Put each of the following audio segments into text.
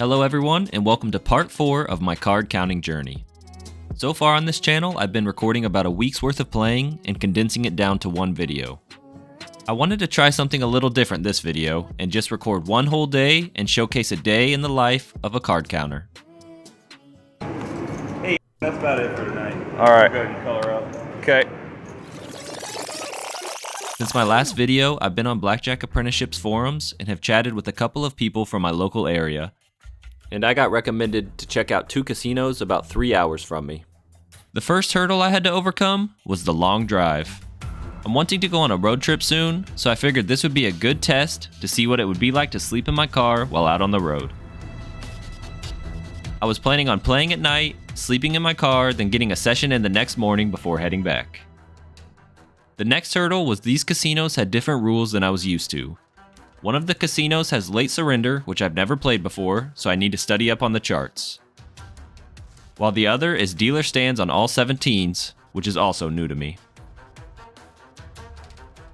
Hello everyone, and welcome to part 4 of my card counting journey. So far on this channel, I've been recording about a week's worth of playing and condensing it down to one video. I wanted to try something a little different this video and just record one whole day and showcase a day in the life of a card counter. Hey, that's about it for tonight. Alright. Go ahead and color up. Okay. Since my last video, I've been on Blackjack apprenticeships forums and have chatted with a couple of people from my local area. And I got recommended to check out 2 casinos about 3 hours from me. The first hurdle I had to overcome was the long drive. I'm wanting to go on a road trip soon, so I figured this would be a good test to see what it would be like to sleep in my car while out on the road. I was planning on playing at night, sleeping in my car, then getting a session in the next morning before heading back. The next hurdle was these casinos had different rules than I was used to. One of the casinos has late surrender, which I've never played before, so I need to study up on the charts. While the other is dealer stands on all 17s, which is also new to me.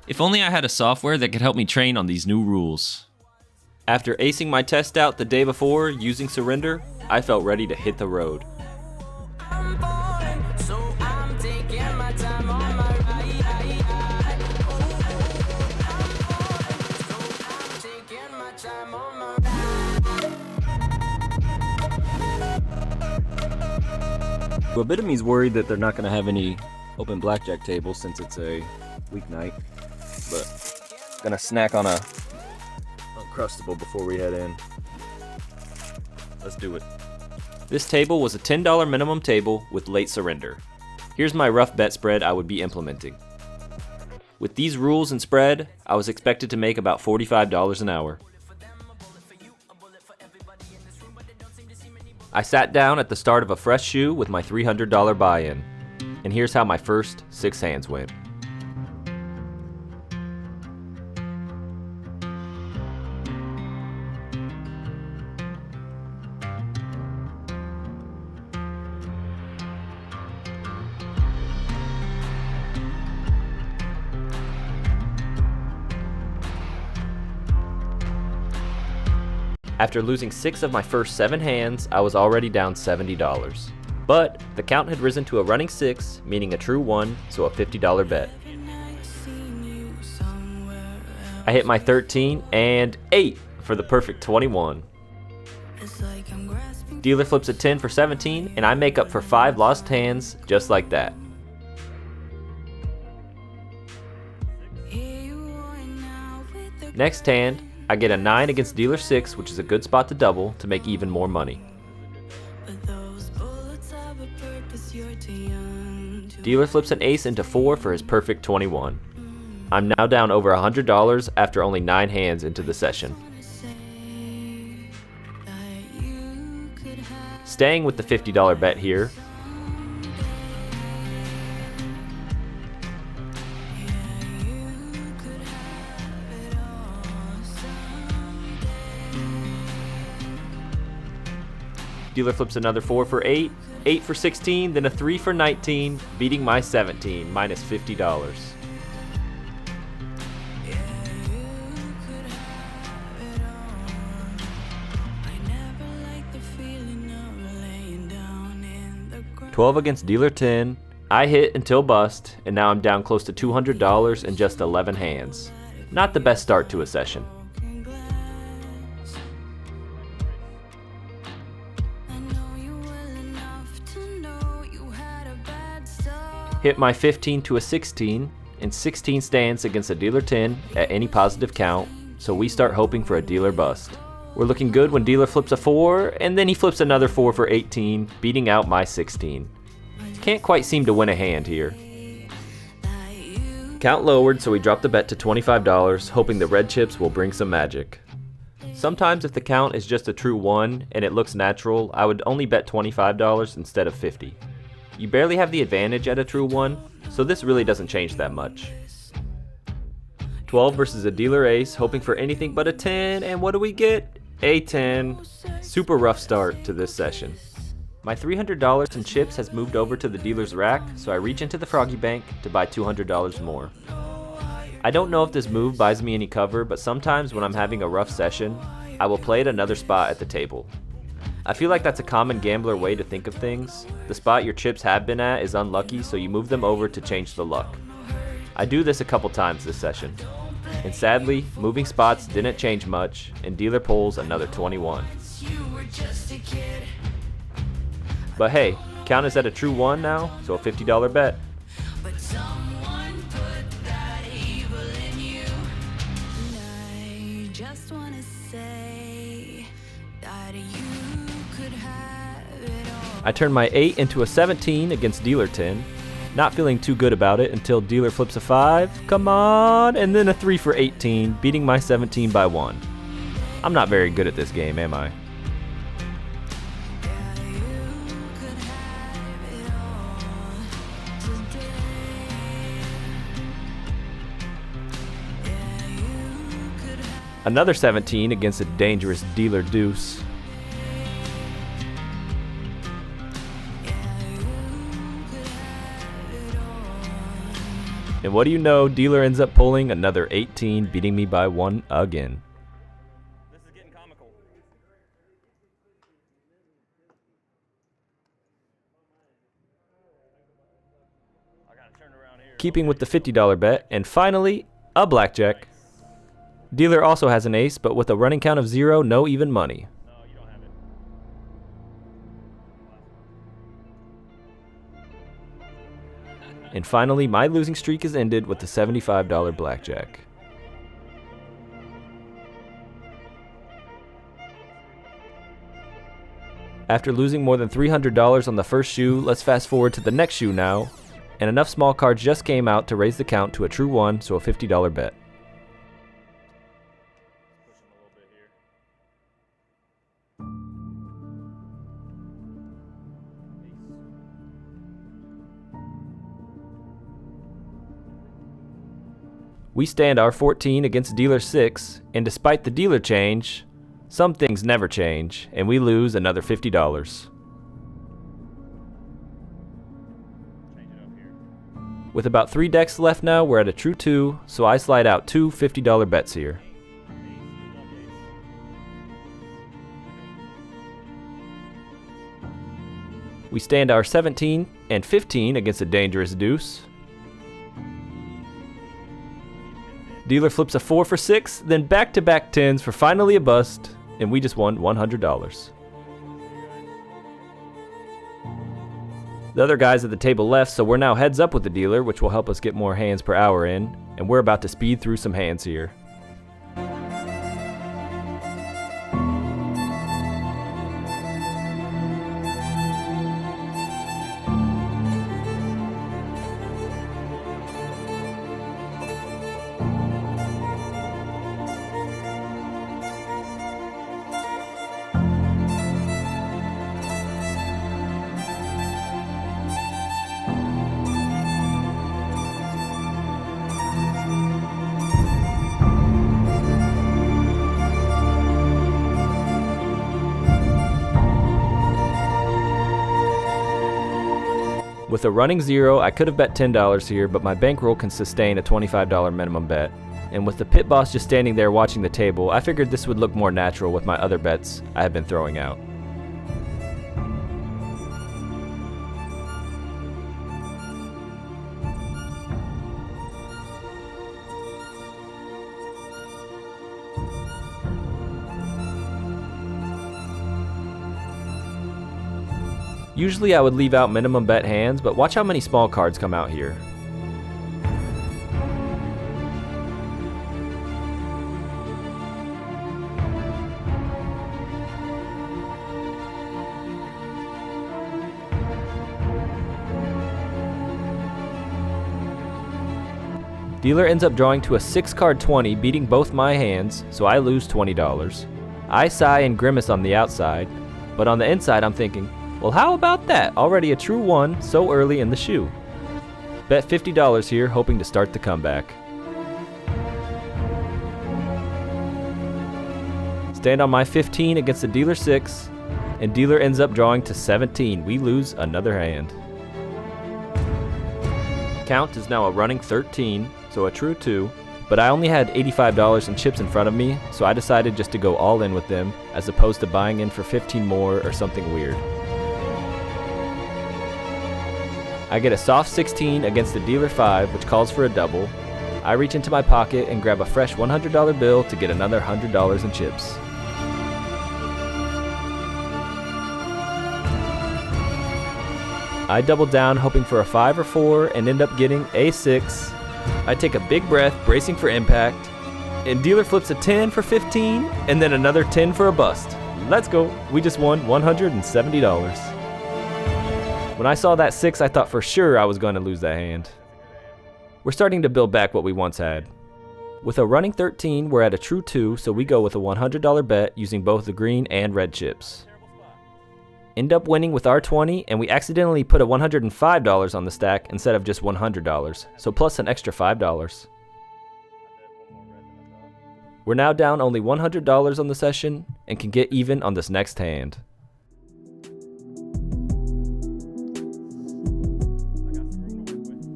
If only I had a software that could help me train on these new rules. After acing my test out the day before using surrender, I felt ready to hit the road. Well, Bitame's worried that they're not going to have any open blackjack tables since it's a weeknight, but gonna snack on a uncrustable before we head in. Let's do it. This table was a $10 minimum table with late surrender. Here's my rough bet spread I would be implementing. With these rules and spread, I was expected to make about $45 an hour. I sat down at the start of a fresh shoe with my $300 buy-in, and here's how my first 6 hands went. After losing 6 of my first 7 hands, I was already down $70. But the count had risen to a running 6, meaning a true 1, so a $50 bet. I hit my 13 and 8 for the perfect 21. Dealer flips a 10 for 17, and I make up for 5 lost hands just like that. Next hand, I get a 9 against dealer 6, which is a good spot to double to make even more money. Dealer flips an ace into 4 for his perfect 21. I'm now down over $100 after only 9 hands into the session. Staying with the $50 bet here, dealer flips another 4 for 8, 8 for 16, then a 3 for 19, beating my 17, minus $50. $12 against dealer 10. I hit until bust, and now I'm down close to $200 in just 11 hands. Not the best start to a session. Hit my 15 to a 16, and 16 stands against a dealer 10 at any positive count, so we start hoping for a dealer bust. We're looking good when dealer flips a 4, and then he flips another 4 for 18, beating out my 16. Can't quite seem to win a hand here. Count lowered, so we drop the bet to $25, hoping the red chips will bring some magic. Sometimes if the count is just a true 1 and it looks natural, I would only bet $25 instead of $50. You barely have the advantage at a true 1, so this really doesn't change that much. 12 versus a dealer ace, hoping for anything but a 10, and what do we get? A 10. Super rough start to this session. My $300 in chips has moved over to the dealer's rack, so I reach into the Froggy Bank to buy $200 more. I don't know if this move buys me any cover, but sometimes when I'm having a rough session, I will play at another spot at the table. I feel like that's a common gambler way to think of things. The spot your chips have been at is unlucky, so you move them over to change the luck. I do this a couple times this session. And sadly, moving spots didn't change much, and dealer pulls another 21. But hey, count is at a true 1 now, so a $50 bet. I turn my 8 into a 17 against dealer 10. Not feeling too good about it until dealer flips a 5, come on, and then a 3 for 18, beating my 17 by 1. I'm not very good at this game, am I? Another 17 against a dangerous dealer deuce. And what do you know, dealer ends up pulling another 18, beating me by 1 again. This is getting comical. I gotta turn around here. Keeping with the $50 bet, and finally, a blackjack. Dealer also has an ace, but with a running count of 0, no even money. No, you don't have it. And finally, my losing streak is ended with the $75 blackjack. After losing more than $300 on the first shoe, let's fast forward to the next shoe now. And enough small cards just came out to raise the count to a true 1, so a $50 bet. Push him a little bit here. We stand our 14 against dealer 6, and despite the dealer change, some things never change, and we lose another $50. Change it up here. With about 3 decks left now, we're at a true 2, so I slide out 2 $50 bets here. We stand our 17 and 15 against a dangerous deuce. Dealer flips a 4 for 6, then back-to-back 10s for finally a bust, and we just won $100. The other guys at the table left, so we're now heads up with the dealer, which will help us get more hands per hour in, and we're about to speed through some hands here. With a running 0, I could have bet $10 here, but my bankroll can sustain a $25 minimum bet. And with the pit boss just standing there watching the table, I figured this would look more natural with my other bets I have been throwing out. Usually I would leave out minimum bet hands, but watch how many small cards come out here. Dealer ends up drawing to a 6-card 20, beating both my hands, so I lose $20. I sigh and grimace on the outside, but on the inside I'm thinking, well, how about that? Already a true 1 so early in the shoe. Bet $50 here, hoping to start the comeback. Stand on my 15 against the dealer 6, and dealer ends up drawing to 17. We lose another hand. Count is now a running 13, so a true 2. but I only had $85 in chips in front of me, so I decided just to go all in with them as opposed to buying in for 15 more or something weird. I get a soft 16 against the dealer 5, which calls for a double. I reach into my pocket and grab a fresh $100 bill to get another $100 in chips. I double down hoping for a 5 or 4 and end up getting a 6. I take a big breath, bracing for impact, and dealer flips a 10 for 15 and then another 10 for a bust. Let's go. We just won $170. When I saw that 6, I thought for sure I was going to lose that hand. We're starting to build back what we once had. With a running 13, we're at a true 2, so we go with a $100 bet using both the green and red chips. End up winning with our 20, and we accidentally put a $105 on the stack instead of just $100, so plus an extra $5. We're now down only $100 on the session and can get even on this next hand.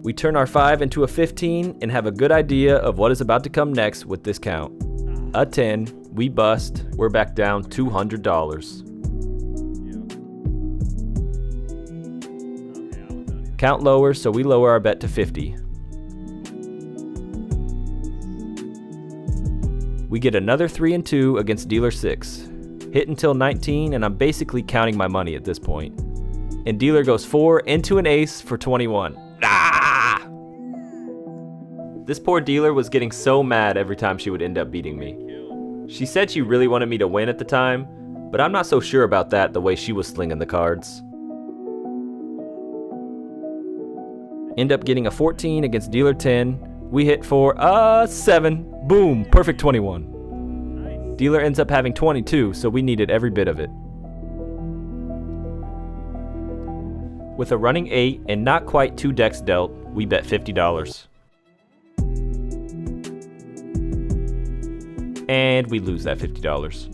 We turn our 5 into a 15 and have a good idea of what is about to come next with this count. A 10, we bust, we're back down $200. Count lower, so we lower our bet to 50. We get another 3 and 2 against dealer 6. Hit until 19, and I'm basically counting my money at this point. And dealer goes 4 into an ace for 21. Ah! This poor dealer was getting so mad every time she would end up beating me. She said she really wanted me to win at the time, but I'm not so sure about that the way she was slinging the cards. End up getting a 14 against dealer 10. We hit for a 7. Boom, perfect 21. Dealer ends up having 22, so we needed every bit of it. With a running 8 and not quite 2 decks dealt, we bet $50. And we lose that $50.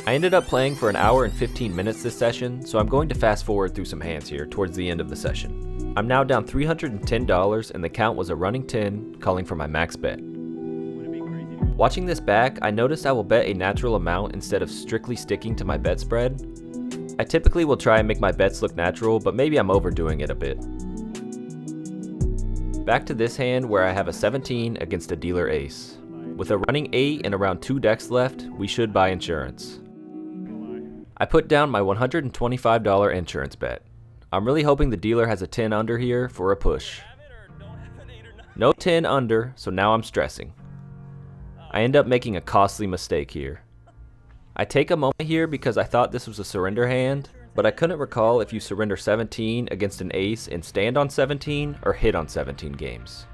I ended up playing for an hour and 15 minutes this session, so I'm going to fast forward through some hands here towards the end of the session. I'm now down $310 and the count was a running 10, calling for my max bet. Watching this back, I noticed I will bet a natural amount instead of strictly sticking to my bet spread. I typically will try and make my bets look natural, but maybe I'm overdoing it a bit. Back to this hand where I have a 17 against a dealer ace. With a running 8 and around 2 decks left, we should buy insurance. I put down my $125 insurance bet. I'm really hoping the dealer has a 10 under here for a push. No 10 under, so now I'm stressing. I end up making a costly mistake here. I take a moment here because I thought this was a surrender hand, but I couldn't recall if you surrender 17 against an ace and stand on 17 or hit on 17 games.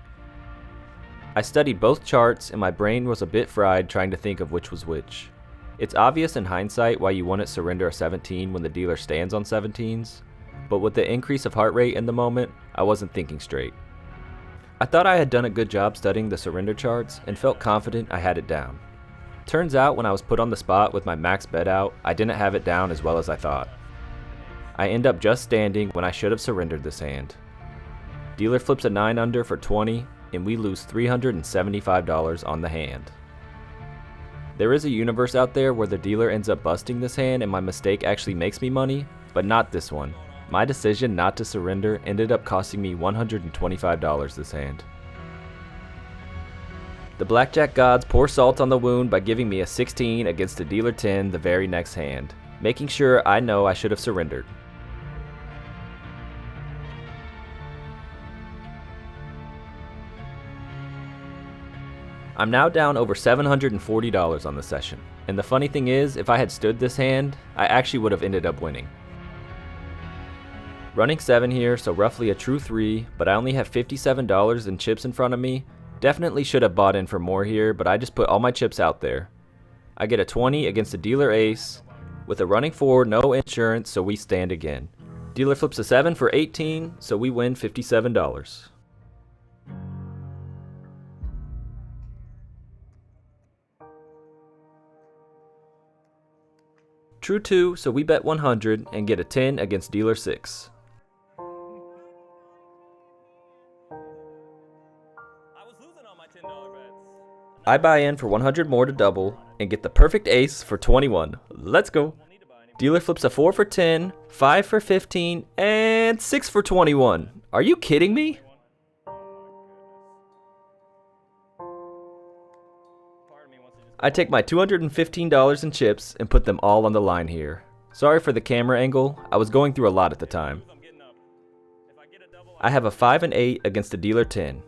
I studied both charts and my brain was a bit fried trying to think of which was which. It's obvious in hindsight why you wouldn't surrender a 17 when the dealer stands on 17s, but with the increase of heart rate in the moment, I wasn't thinking straight. I thought I had done a good job studying the surrender charts and felt confident I had it down. Turns out when I was put on the spot with my max bet out, I didn't have it down as well as I thought. I end up just standing when I should have surrendered this hand. Dealer flips a 9 under for 20 and we lose $375 on the hand. There is a universe out there where the dealer ends up busting this hand and my mistake actually makes me money, but not this one. My decision not to surrender ended up costing me $125 this hand. The blackjack gods pour salt on the wound by giving me a 16 against a dealer 10 the very next hand, making sure I know I should have surrendered. I'm now down over $740 on the session, and the funny thing is, if I had stood this hand, I actually would have ended up winning. Running 7 here, so roughly a true 3, but I only have $57 in chips in front of me. Definitely should have bought in for more here, but I just put all my chips out there. I get a 20 against a dealer ace. With a running 4, no insurance, so we stand again. Dealer flips a 7 for 18, so we win $57. True 2, so we bet 100 and get a 10 against dealer 6. I buy in for 100 more to double and get the perfect ace for 21. Let's go. Dealer flips a 4 for 10, 5 for 15, and 6 for 21. Are you kidding me? I take my $215 in chips and put them all on the line here. Sorry for the camera angle, I was going through a lot at the time. I have a 5 and 8 against a dealer 10.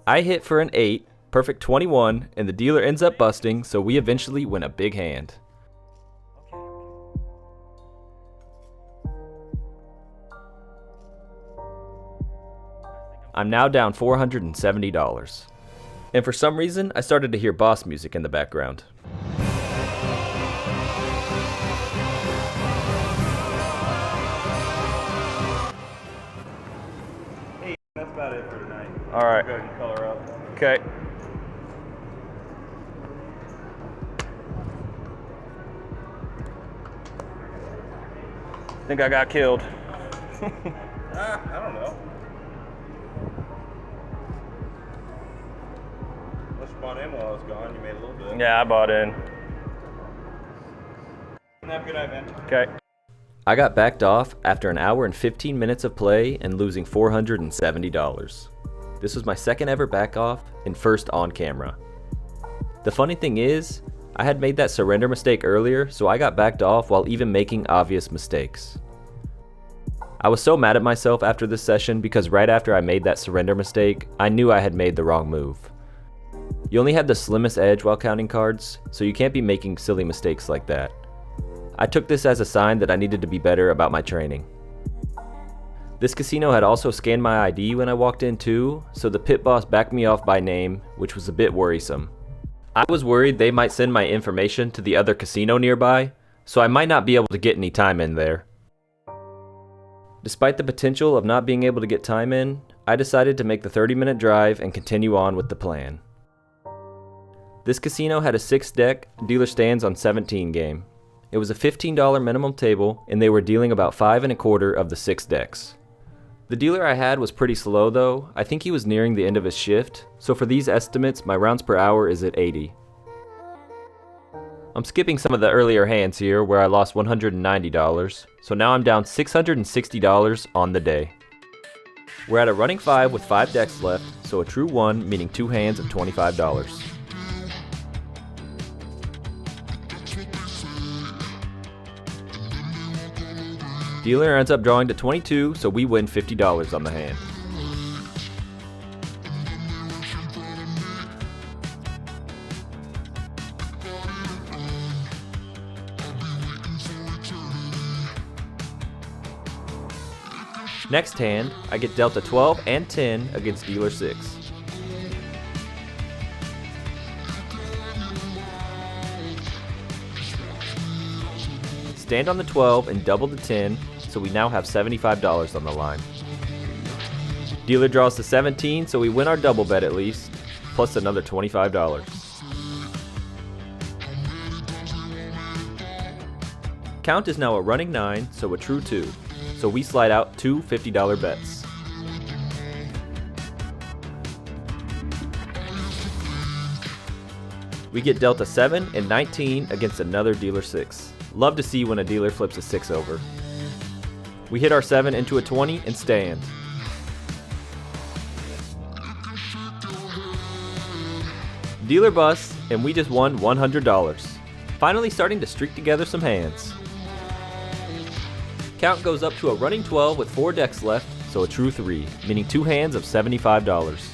I hit for an 8, perfect 21, and the dealer ends up busting, so we eventually win a big hand. I'm now down $470. And for some reason, I started to hear boss music in the background. Hey, that's about it for tonight. All right. Go ahead and color up. Okay. Think I got killed. I don't know. Unless you bought in while I was gone, you made a little bit. Yeah, I bought in. Have a good night, man. Okay. I got backed off after an hour and 15 minutes of play and losing $470. This was my second ever back off and first on camera. The funny thing is, I had made that surrender mistake earlier, so I got backed off while even making obvious mistakes. I was so mad at myself after this session because right after I made that surrender mistake, I knew I had made the wrong move. You only have the slimmest edge while counting cards, so you can't be making silly mistakes like that. I took this as a sign that I needed to be better about my training. This casino had also scanned my ID when I walked in too, so the pit boss backed me off by name, which was a bit worrisome. I was worried they might send my information to the other casino nearby, so I might not be able to get any time in there. Despite the potential of not being able to get time in, I decided to make the 30-minute drive and continue on with the plan. This casino had a 6-deck, dealer stands on 17 game. It was a $15 minimum table, and they were dealing about 5 1/4 of the 6 decks. The dealer I had was pretty slow though. I think he was nearing the end of his shift, so for these estimates, my rounds per hour is at 80. I'm skipping some of the earlier hands here where I lost $190, so now I'm down $660 on the day. We're at a running 5 with 5 decks left, so a true 1 meaning 2 hands of $25. Dealer ends up drawing to 22, so we win $50 on the hand. Next hand, I get dealt a 12 and 10 against dealer 6. Stand on the 12 and double the 10, so we now have $75 on the line. Dealer draws to 17, so we win our double bet at least, plus another $25. Count is now a running 9, so a true 2, so we slide out 2 $50 bets. We get dealt a 7 and 19 against another dealer 6. Love to see when a dealer flips a 6 over. We hit our 7 into a 20 and stand. Dealer busts, and we just won $100. Finally starting to streak together some hands. Count goes up to a running 12 with 4 decks left, so a true 3, meaning 2 hands of $75.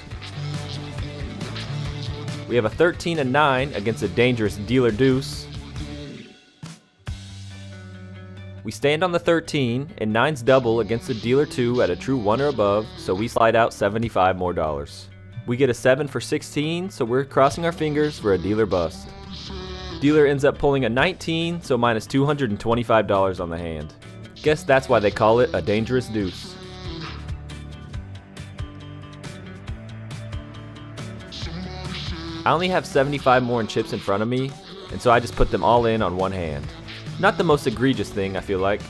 We have a 13 and 9 against a dangerous dealer deuce. We stand on the 13, and 9's double against the dealer 2 at a true 1 or above, so we slide out $75 more. We get a 7 for 16, so we're crossing our fingers for a dealer bust. Dealer ends up pulling a 19, so minus $225 on the hand. Guess that's why they call it a dangerous deuce. I only have 75 more in chips in front of me, and so I just put them all in on one hand. Not the most egregious thing, I feel like.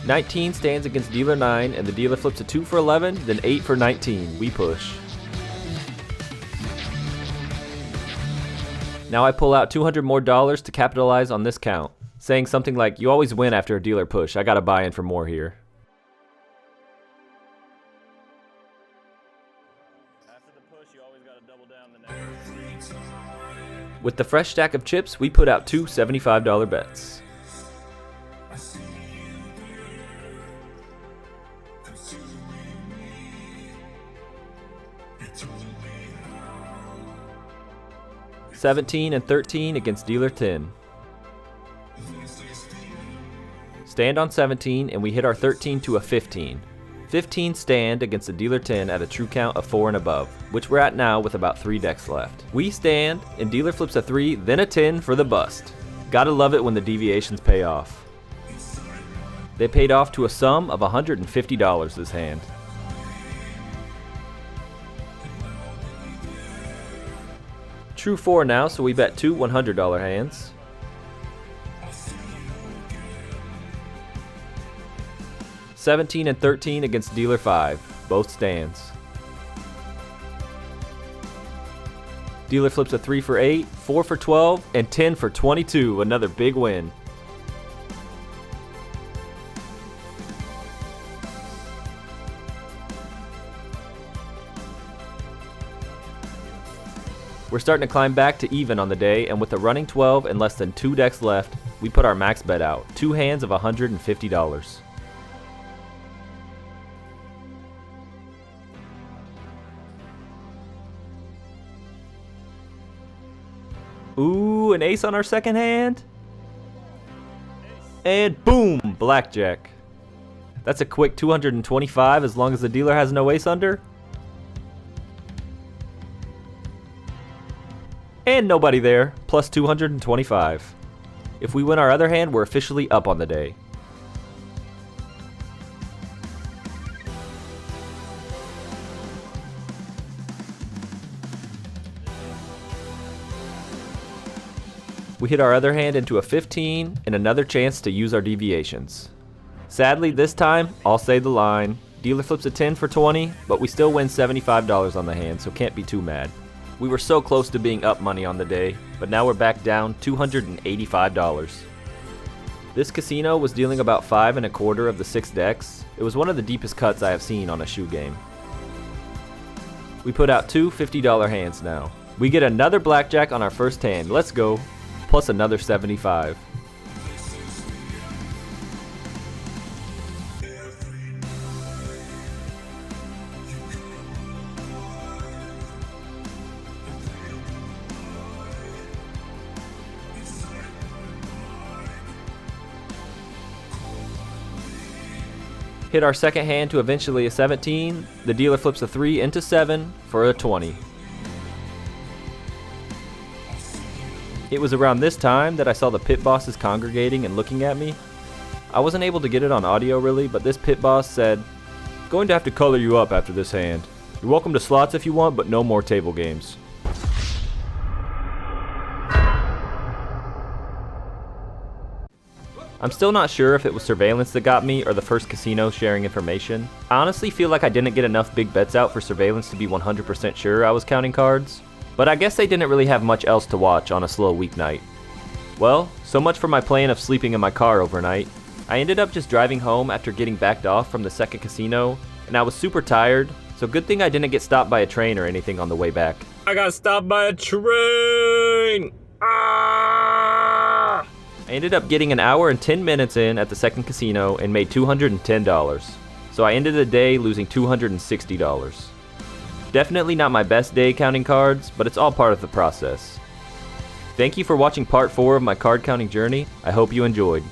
19 stands against dealer 9, and the dealer flips a 2 for 11, then 8 for 19. We push. Now I pull out $200 more to capitalize on this count, saying something like, "You always win after a dealer push. I gotta buy in for more here." After the push, you always gotta double down the next. With the fresh stack of chips, we put out two $75 bets. $17 and $13 against dealer 10. Stand on 17 and we hit our 13 to a 15. 15 stand against the dealer 10 at a true count of 4 and above, which we're at now with about 3 decks left. We stand and dealer flips a 3, then a 10 for the bust. Gotta love it when the deviations pay off. They paid off to a sum of $150 this hand. True 4 now, so we bet two $100 hands. $17 and $13 against dealer 5, both stands. Dealer flips a 3 for 8, 4 for 12, and 10 for 22, another big win. We're starting to climb back to even on the day, and with a running 12 and less than 2 decks left, we put our max bet out, 2 hands of $150. Ooh, an ace on our second hand? And boom, blackjack. That's a quick 225 as long as the dealer has no ace under. And nobody there, plus 225. If we win our other hand, we're officially up on the day. We hit our other hand into a 15 and another chance to use our deviations. Sadly, this time, I'll say the line. Dealer flips a 10 for 20, but we still win $75 on the hand, so can't be too mad. We were so close to being up money on the day, but now we're back down $285. This casino was dealing about 5 1/4 of the 6 decks. It was one of the deepest cuts I have seen on a shoe game. We put out two $50 hands now. We get another blackjack on our first hand, let's go, plus another 75. Hit our second hand to eventually a 17. The dealer flips a 3 into 7 for a 20. It was around this time that I saw the pit bosses congregating and looking at me. I wasn't able to get it on audio really, but this pit boss said, "Going to have to color you up after this hand. You're welcome to slots if you want, but no more table games." I'm still not sure if it was surveillance that got me or the first casino sharing information. I honestly feel like I didn't get enough big bets out for surveillance to be 100% sure I was counting cards. But I guess they didn't really have much else to watch on a slow weeknight. Well, so much for my plan of sleeping in my car overnight. I ended up just driving home after getting backed off from the second casino, and I was super tired, so good thing I didn't get stopped by a train or anything on the way back. I got stopped by a train! Ah! I ended up getting an hour and 10 minutes in at the second casino and made $210. So I ended the day losing $260. Definitely not my best day counting cards, but it's all part of the process. Thank you for watching part 4 of my card counting journey. I hope you enjoyed.